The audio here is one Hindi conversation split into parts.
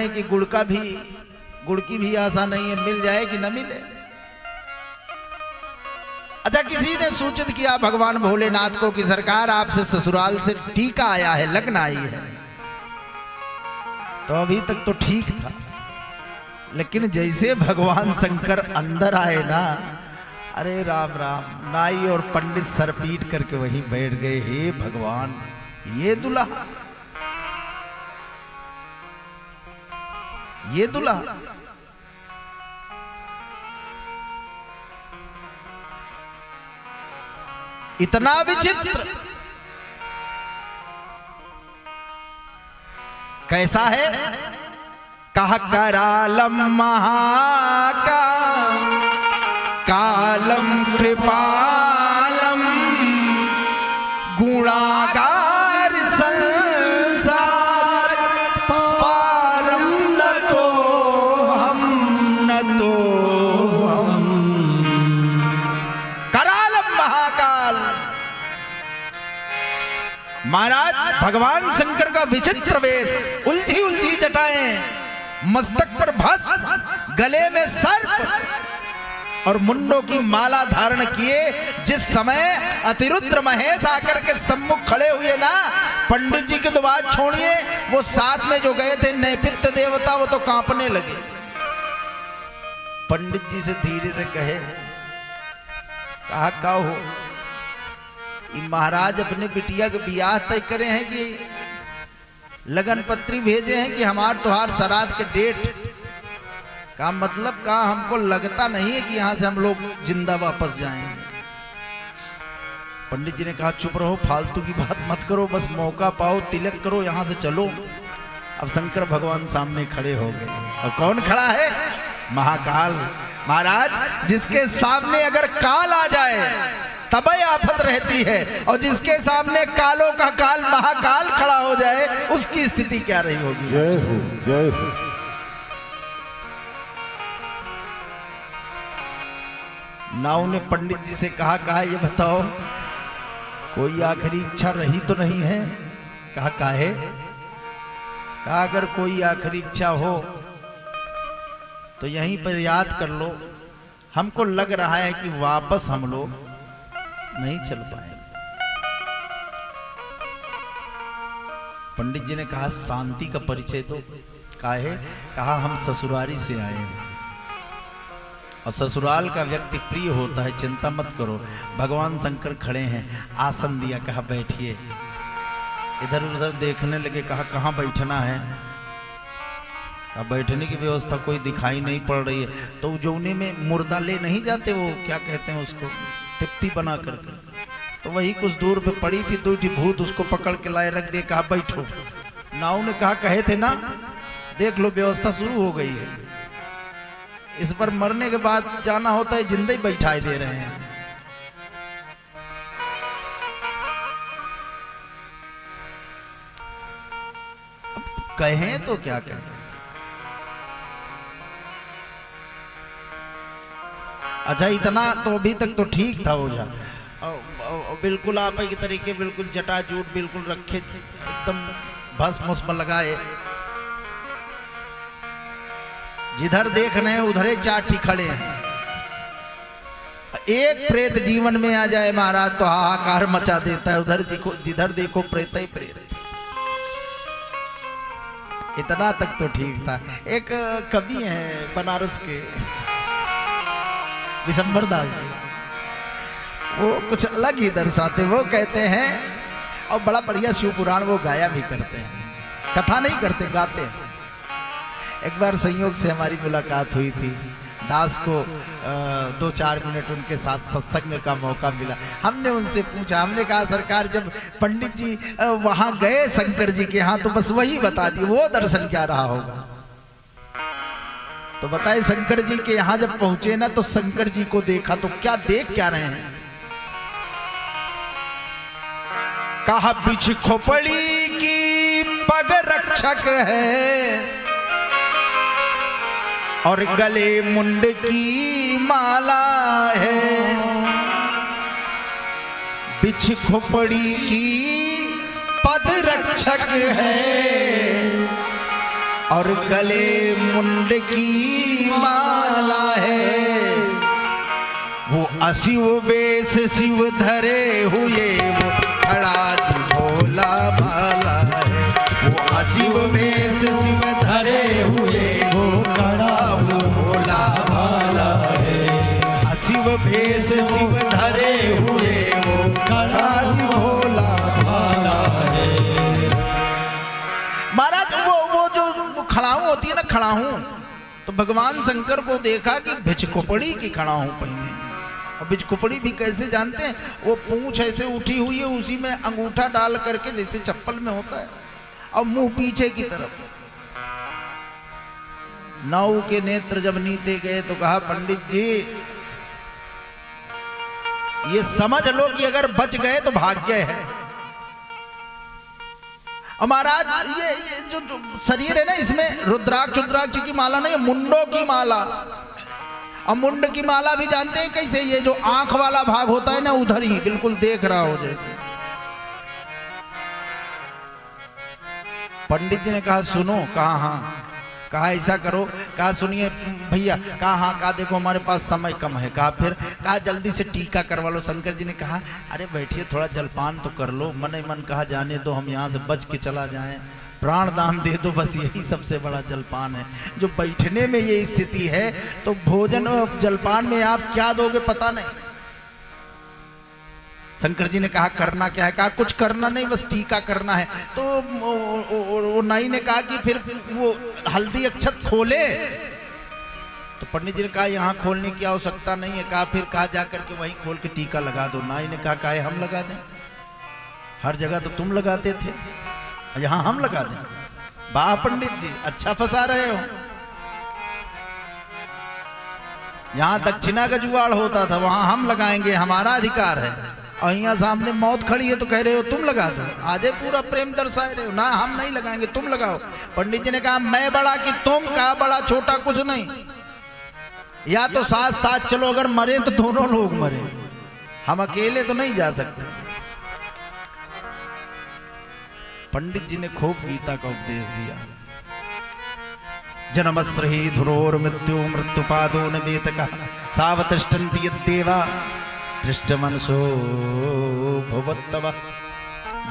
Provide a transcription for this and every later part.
कि गुड़ की भी आशा नहीं है, मिल जाए कि न मिले। अच्छा, किसी ने सूचित किया भगवान भोलेनाथ को कि सरकार आपसे ससुराल से टीका आया है, लगन आई है। तो अभी तक तो ठीक था, लेकिन जैसे भगवान शंकर अंदर आए ना, अरे राम राम, नाई और पंडित सर पीट करके वहीं बैठ गए। हे भगवान, ये दूल्हा, ये दूल्हा। इतना विचित्र कैसा है? कहा करालम महाका कालम कृपालम गुणागार संसार पारम न तो हम करालम महाकाल। महाराज भगवान शंकर का विचित्र वेश, उलझी उलझी जटाएं, मस्तक पर भस्म, गले में सर्प और मुंडों की माला धारण किए। जिस समय अतिरुद्र महेश आकर के सम्मुख खड़े हुए ना, पंडित जी की तो बात छोड़िए, वो साथ में जो गए थे नैपित्य देवता, वो तो कांपने लगे। पंडित जी से धीरे से कहा का हो, महाराज अपने बिटिया के बियाह तय करे हैं कि लगन पत्री भेजे हैं कि हमार तुहार श्राद्ध के डेट का मतलब का हमको लगता नहीं है कि यहां से हम लोग जिंदा वापस जाएंगे। पंडित जी ने कहा चुप रहो, फालतू की बात मत करो, बस मौका पाओ, तिलक करो, यहां से चलो। अब शंकर भगवान सामने खड़े हो गए। और कौन खड़ा है? महाकाल। महाराज, जिसके सामने अगर काल आ जाए तबे आफत रहती है, और जिसके सामने कालों का काल महाकाल खड़ा हो जाए, उसकी स्थिति क्या रही होगी? जय हो, जय हो। नाव ने पंडित जी से कहा ये बताओ, कोई आखिरी इच्छा रही तो नहीं है? कहा है? कहा अगर कोई आखिरी इच्छा हो तो यहीं पर याद कर लो। हमको लग रहा है कि वापस हम लोग नहीं चल पाए। पंडित जी ने कहा शांति का परिचय दो। कहा हम ससुरारी से आए हैं, और ससुराल का व्यक्ति प्रिय होता है, चिंता मत करो। भगवान शंकर खड़े हैं, आसन दिया, कहा बैठिए। इधर उधर देखने लगे, कहा कहाँ बैठना है? कहा बैठने की व्यवस्था कोई दिखाई नहीं पड़ रही है। तो जौने में मुर्दा ले नहीं जाते, वो क्या कहते हैं उसको, तिप्ती बना करके, तो वही कुछ दूर पे पड़ी थी, दो भूत उसको पकड़ के लाए, रख दे, कहा बैठो। नाव ने कहा कहे थे ना, देख लो व्यवस्था शुरू हो गई है। इस पर मरने के बाद जाना होता है, जिंदा ही बैठाए दे रहे हैं। अब कहें तो क्या कहें? अच्छा, इतना तो अभी तक तो ठीक था ओझा, बिल्कुल आप ही तरीके, बिल्कुल जटाजूट बिल्कुल रखे, एकदम भस्म लगाए। जिधर देख रहे हैं उधर ही चाटी खड़े हैं। एक प्रेत जीवन में आ जाए महाराज तो हाहाकार मचा देता है। उधर देखो, जिधर देखो प्रेत ही प्रेत। इतना तक तो ठीक था। एक कवि हैं बनारस के, विशंबर दास जी, वो कुछ अलग ही दर्शाते। वो कहते हैं, और बड़ा बढ़िया शिव पुराण वो गाया भी करते हैं, कथा नहीं करते, गाते हैं। एक बार संयोग से हमारी मुलाकात हुई थी, दास को 2-4 मिनट उनके साथ सत्संग का मौका मिला। हमने उनसे पूछा, हमने कहा सरकार जब पंडित जी वहां गए शंकर जी के यहाँ, तो बस वही बता दी, वो दर्शन क्या रहा होगा। तो बताए शंकर जी के यहाँ जब पहुंचे ना, तो शंकर जी को देखा तो क्या देख क्या रहे हैं? कहा बिछ खोपड़ी की पग रक्षक है, और गले मुंड की माला है। बिछ खोपड़ी की पद रक्षक है, और गले मुंड की माला है, वो अशिव वेश शिव धरे हुए वो खड़ा जी भोला भाला है, वो अशिव वेश शिव धरे हुए वो खड़ा वो भोला भाला है, अशिव वेश शिव धरे हुए वो खड़ा जी भोला भाला है। महाराज वो जो खड़ाऊ होती है ना, खड़ाऊ, तो भगवान शंकर को देखा कि भिचकुपड़ी की खड़ाऊ पहने। और भिचकुपड़ी भी कैसे जानते हैं, वो पूंछ ऐसे उठी हुई है, उसी में अंगूठा डाल करके जैसे चप्पल में होता है, और मुंह पीछे की तरफ। नाऊ के नेत्र जब नीते गए तो कहा पंडित जी ये समझ लो कि अगर बच गए तो भाग्य है। और महाराज ये जो शरीर है ना, इसमें रुद्राक्ष की माला नहीं, मुंडों की माला। और मुंड की माला भी जानते हैं कैसे, ये जो आंख वाला भाग होता है ना, उधर ही बिल्कुल देख रहा हो जैसे। पंडित जी ने कहा सुनो, कहा हाँ, कहा ऐसा करो, कहा सुनिए भैया, कहा हाँ, कहा देखो हमारे पास समय कम है, कहा फिर, कहा जल्दी से टीका करवा लो। शंकर जी ने कहा अरे बैठिए थोड़ा जलपान तो कर लो, मन ही मन कहा जाने दो, हम यहाँ से बच के चला जाएं, प्राण दान दे दो, बस यही सबसे बड़ा जलपान है। जो बैठने में ये स्थिति है तो भोजन और जलपान में आप क्या दोगे पता नहीं। शंकर जी ने कहा करना क्या है, कहा कुछ करना नहीं, बस टीका करना है। तो वो नाई ने कहा कि फिर वो हल्दी अक्षत खोले। तो पंडित जी ने कहा यहाँ खोलने की आवश्यकता नहीं है, कहा फिर कहा जाकर के वहीं खोल के टीका लगा दो। नाई ने कहा काहे हम लगा दें, हर जगह तो तुम लगाते थे, यहाँ हम लगा दें। वाह पंडित जी अच्छा फंसा रहे हो। यहाँ दक्षिणा का जुगाड़ होता था, वहां हम लगाएंगे, हमारा अधिकार है। और यहाँ सामने मौत खड़ी है तो कह रहे हो तुम लगा दो। आजे पूरा प्रेम दर्शाए रहे हो ना, हम नहीं लगाएंगे तुम लगाओ। पंडित जी ने कहा मैं बड़ा कि तुम, कहा बड़ा छोटा कुछ नहीं, या तो साथ साथ चलो, अगर मरे तो दोनों लोग मरे, हम अकेले तो नहीं जा सकते। पंडित जी ने खूब गीता का उपदेश दिया। जन्मस्त्र ही धुरोर मृत्यु मृत्युपादो न वेतका सावतिष्ठन्ति यद्देवा दृष्टमनसो भवत्तवा।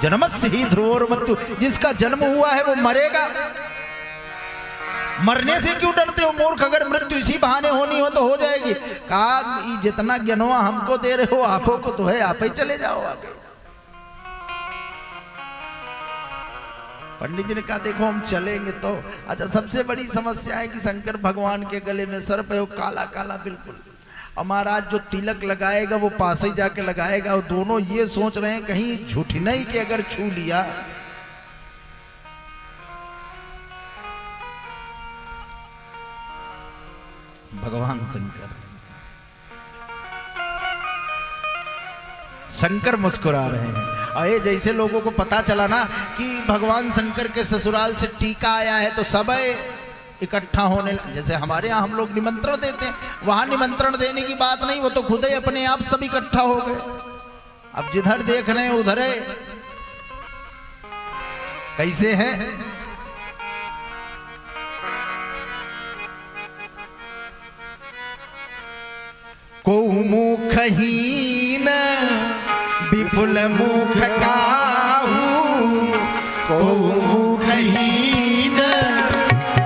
जन्मस्य ही ध्रुवोर मृत्यु, जिसका जन्म हुआ है वो मरेगा। मरने से क्यों डरते हो मूर्ख, अगर मृत्यु इसी बहाने होनी हो तो हो जाएगी। कहा जितना ज्ञानवा हमको दे रहे हो आपको को तो है, आप ही चले जाओ आगे। पंडित जी ने कहा देखो हम चलेंगे तो। अच्छा सबसे बड़ी समस्या है कि शंकर भगवान के गले में सर्प है, वो काला काला बिल्कुल। और महाराज जो तिलक लगाएगा वो पास ही जाके लगाएगा। और दोनों ये सोच रहे हैं कहीं झूठी नहीं कि अगर छू लिया। भगवान शंकर मुस्कुरा रहे हैं। और ये जैसे लोगों को पता चला ना कि भगवान शंकर के ससुराल से टीका आया है तो सब इकट्ठा होने, जैसे हमारे यहाँ हम लोग निमंत्रण देते हैं, वहां निमंत्रण देने की बात नहीं, वो तो खुद ही अपने आप सब इकट्ठा हो गए। अब जिधर देख रहे हैं उधर है। कैसे है, को मुखहीन विपुल मुख काहू, को मुखहीन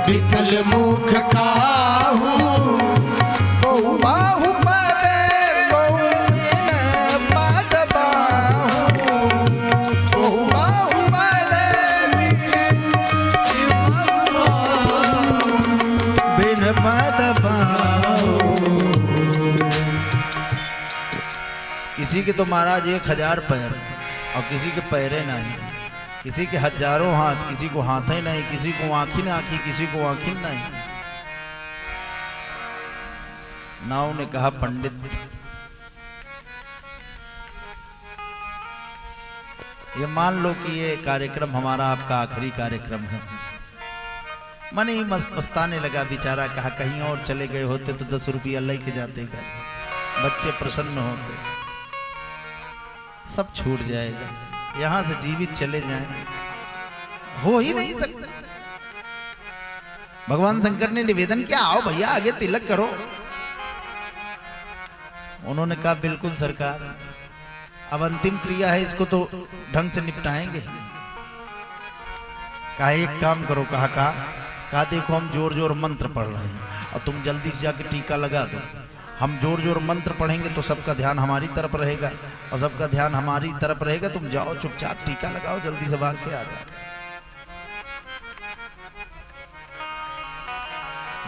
विपुल मुख काहू, को बाहु पद गौन पद बाहू, को बाहु पद बिन पद बाहू। किसी के तो महाराज 1000 पैर और किसी के पैरे नहीं, किसी के हजारों हाथ, किसी को हाथ ही नहीं, किसी को आंखी ना आंखी, किसी को आंखी नहीं। नाव ने कहा पंडित ये मान लो कि ये कार्यक्रम हमारा आपका आखिरी कार्यक्रम है। मन ही पछताने लगा बेचारा, कहा कहीं और चले गए होते तो 10 रुपया लेके जाते, बच्चे प्रसन्न होते, सब छूट जाएगा, यहां से जीवित चले जाएं, हो ही नहीं सकता। भगवान शंकर ने निवेदन किया, आओ भैया आगे तिलक करो। उन्होंने कहा बिल्कुल सरकार, अब अंतिम क्रिया है, इसको तो ढंग से निपटाएंगे। कहा एक काम करो। कहा देखो हम जोर जोर मंत्र पढ़ रहे हैं और तुम जल्दी से जाके टीका लगा दो। हम जोर जोर मंत्र पढ़ेंगे तो सबका ध्यान हमारी तरफ रहेगा और सबका ध्यान हमारी तरफ रहेगा। तुम जाओ चुपचाप टीका लगाओ, जल्दी से भाग के आ जाओ।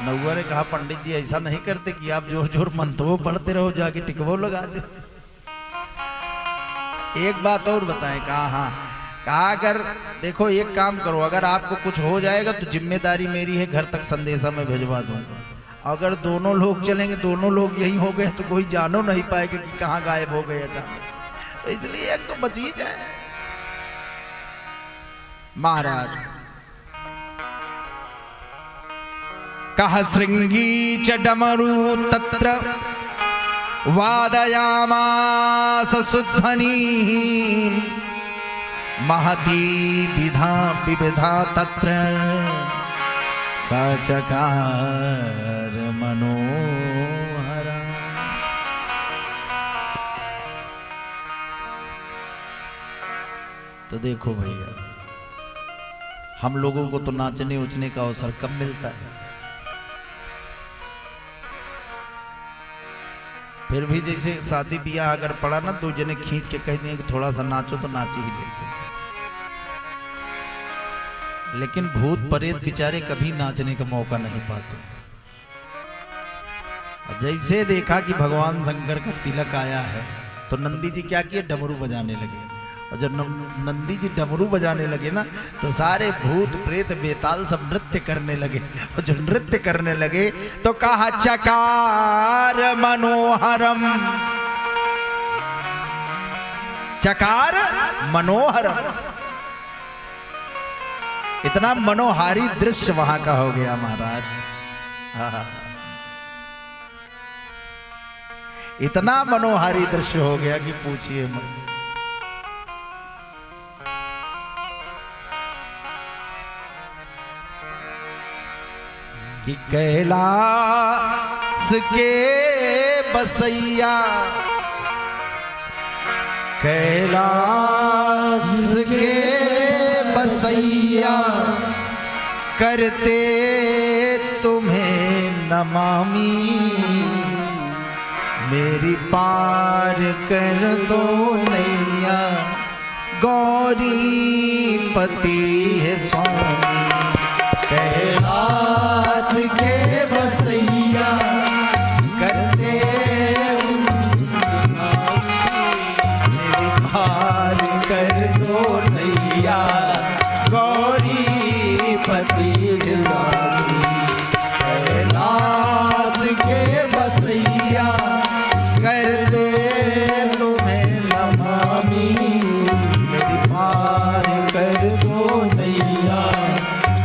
नौआ ने कहा पंडित जी ऐसा नहीं करते कि आप जोर जोर मंत्र पढ़ते रहो, जाके टिकवो लगा दे। एक बात और बताएं। कहा हाँ। कहा अगर देखो एक काम करो, अगर आपको कुछ हो जाएगा तो जिम्मेदारी मेरी है, घर तक संदेशा मैं भिजवा दूंगा। अगर दोनों लोग चलेंगे, दोनों लोग यही हो गए तो कोई जानो नहीं पाएगा कि कहाँ गायब हो गए अचानक, तो इसलिए एक तो बच ही जाए। महाराज कहा श्रृंगी च डमरू तत्र वादयामास सुध्वनि महती विविधा तत्र सचकार मनोहरा। तो देखो भैया, हम लोगों को तो नाचने उचने का अवसर कब मिलता है, फिर भी जैसे शादी ब्याह अगर पड़ा ना, दो जने खींच के कह दें कि थोड़ा सा नाचो तो नाच ही लेते। लेकिन भूत प्रेत बेचारे कभी नाचने का मौका नहीं पाते। जैसे देखा कि भगवान शंकर का तिलक आया है तो नंदी जी क्या किए, डमरू बजाने लगे। और जब नंदी जी डमरू बजाने लगे ना तो सारे भूत प्रेत बेताल सब नृत्य करने लगे। और जो नृत्य करने लगे तो कहा चकार मनोहरम, चकार मनोहरम। इतना मनोहारी दृश्य वहां का हो गया महाराज। इतना मनोहारी दृश्य हो गया कि पूछिए मत। कि कैलाश के बसैया, कैलाश के बसैया करते तुम्हें नमामि, मेरी पार कर दो नैया, गौरी पति है स्वामी। कैलाश के बसैया करते मेरी पार कर दो नैया, गौरी पति है स्वामी। कैलाश के बसैया करते तुम्हें नमामि, मेरी पार कर दो नैया,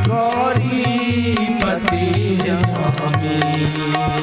गौरी पति स्वामी।